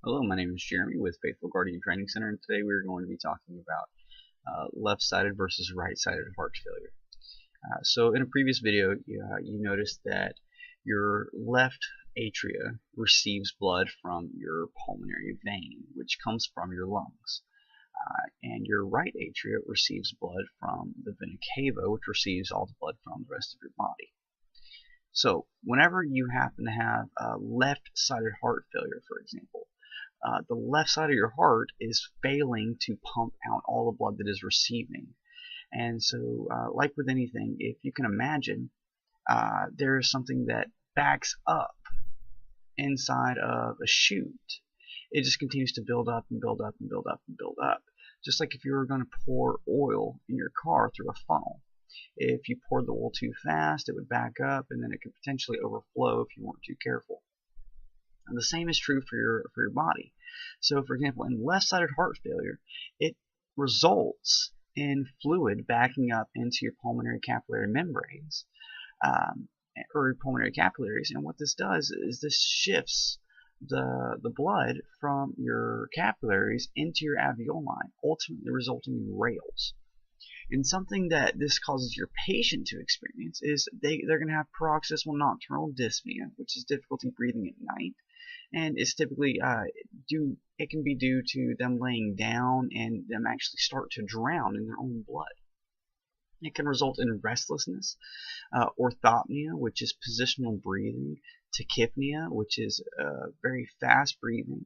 Hello, my name is Jeremy with Faithful Guardian Training Center, and today we're going to be talking about left-sided versus right-sided heart failure. So in a previous video, you noticed that your left atria receives blood from your pulmonary vein, which comes from your lungs, and your right atria receives blood from the vena cava, which receives all the blood from the rest of your body. So whenever you happen to have left-sided heart failure, for example, the left side of your heart is failing to pump out all the blood that is receiving. And so, like with anything, if you can imagine, there is something that backs up inside of a chute. It just continues to build up and build up and build up and build up. Just like if you were going to pour oil in your car through a funnel. If you poured the oil too fast, it would back up and then it could potentially overflow if you weren't too careful. And the same is true for your body. So, for example, in left-sided heart failure, it results in fluid backing up into your pulmonary capillary membranes or pulmonary capillaries. And what this does is this shifts the blood from your capillaries into your alveoli, ultimately resulting in rales. And something that this causes your patient to experience is they're going to have paroxysmal nocturnal dyspnea, which is difficulty breathing at night. And it's typically it can be due to them laying down and them actually start to drown in their own blood. It can result in restlessness, orthopnea, which is positional breathing, tachypnea, which is very fast breathing.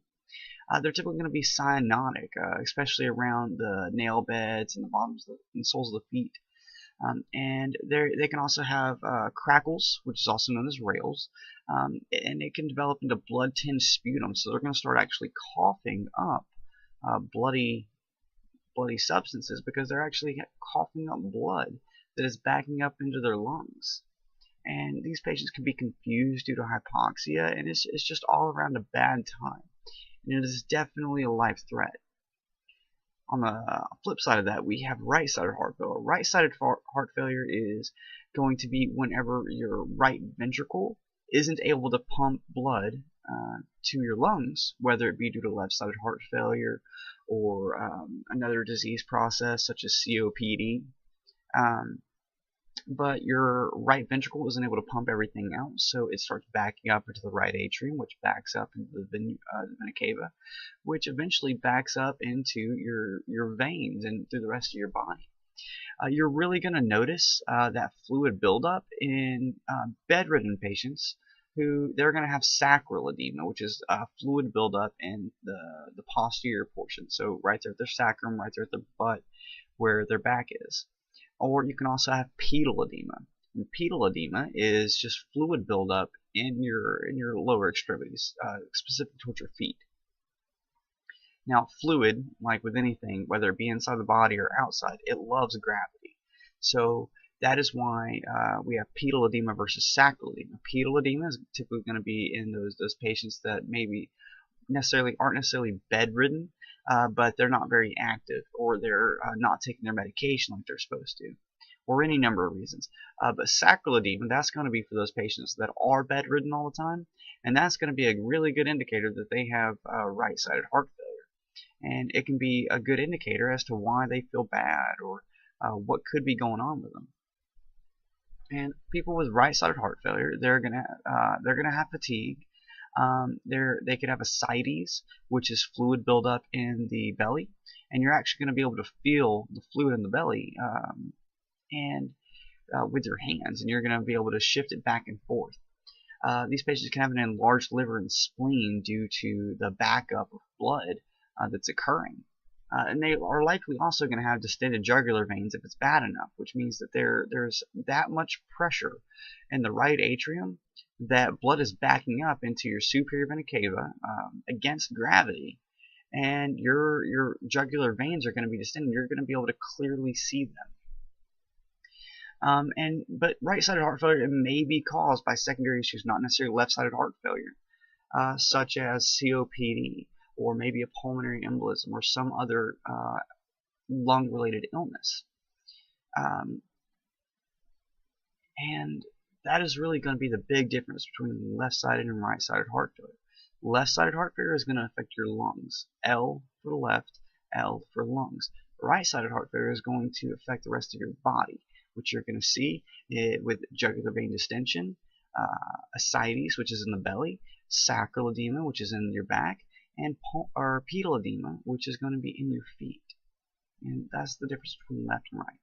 They're typically going to be cyanotic, especially around the nail beds and the bottoms and soles of the feet. And they can also have crackles, which is also known as rales, and it can develop into blood-tinged sputum. So they're going to start actually coughing up bloody substances because they're actually coughing up blood that is backing up into their lungs. And these patients can be confused due to hypoxia, and it's just all around a bad time. And it is definitely a life threat. On the flip side of that, we have right-sided heart failure. Right-sided heart failure is going to be whenever your right ventricle isn't able to pump blood to your lungs, whether it be due to left-sided heart failure or another disease process such as COPD. But your right ventricle isn't able to pump everything out, so it starts backing up into the right atrium, which backs up into the vena cava, which eventually backs up into your veins and through the rest of your body. You're really going to notice that fluid buildup in bedridden patients who they're going to have sacral edema, which is fluid buildup in the posterior portion. So right there at their sacrum, right there at their butt, where their back is. Or you can also have pedal edema. And pedal edema is just fluid buildup in your lower extremities, specific towards your feet. Now, fluid, like with anything, whether it be inside the body or outside, it loves gravity. So that is why we have pedal edema versus sacral edema. Pedal edema is typically going to be in those patients that maybe aren't necessarily bedridden, but they're not very active, or they're not taking their medication like they're supposed to, or any number of reasons. But sacral edema, that's going to be for those patients that are bedridden all the time, and that's going to be a really good indicator that they have right-sided heart failure. And it can be a good indicator as to why they feel bad or what could be going on with them. And people with right-sided heart failure, they're gonna have fatigue. They could have ascites, which is fluid buildup in the belly, and you're actually going to be able to feel the fluid in the belly with your hands, and you're going to be able to shift it back and forth. These patients can have an enlarged liver and spleen due to the backup of blood that's occurring. And they are likely also going to have distended jugular veins if it's bad enough, which means that there's that much pressure in the right atrium that blood is backing up into your superior vena cava against gravity, and your jugular veins are going to be distended. You're going to be able to clearly see them. But right-sided heart failure may be caused by secondary issues, not necessarily left-sided heart failure, such as COPD, or maybe a pulmonary embolism, or some other lung-related illness. And that is really going to be the big difference between left-sided and right-sided heart failure. Left-sided heart failure is going to affect your lungs. L for the left, L for lungs. Right-sided heart failure is going to affect the rest of your body, which you're going to see with jugular vein distension, ascites, which is in the belly, sacral edema, which is in your back, and pedal edema, which is going to be in your feet. And that's the difference between left and right.